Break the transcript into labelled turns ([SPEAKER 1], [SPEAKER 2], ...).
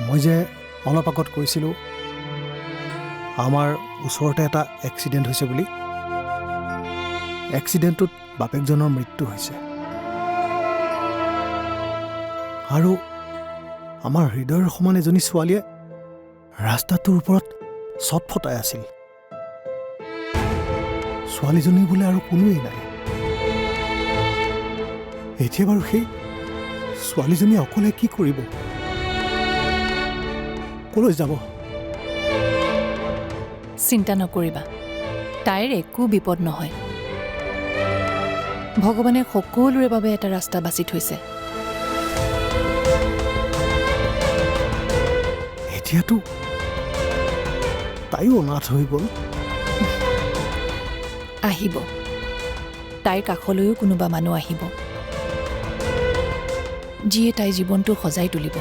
[SPEAKER 1] মই যে অলপ আগত কৈছিলোঁ আমাৰ ওচৰতে এটা এক্সিডেণ্ট হৈছে বুলি। এক্সিডেণ্টটোত বাপেকজনৰ মৃত্যু হৈছে আৰু আমাৰ হৃদয়ৰ সমান এজনী ছোৱালীয়ে ৰাস্তাটোৰ ওপৰত চটফটাই আছিল। ছোৱালীজনী বোলে আৰু কোনোৱেই নাই। এতিয়া বাৰু সেই ছোৱালীজনী অকলে কি কৰিব? কলৈ যাব?
[SPEAKER 2] চিন্তা নকৰিবা, তাইৰ একো বিপদ নহয়। ভগৱানে সকলোৰে বাবে এটা ৰাস্তা বাছি থৈছে।
[SPEAKER 1] এতিয়াতো তাইও অনাথ হৈ গ'ল।
[SPEAKER 2] আহিব, তাইৰ কাষলৈও কোনোবা মানুহ আহিব, যিয়ে তাইৰ জীৱনটো সজাই তুলিব।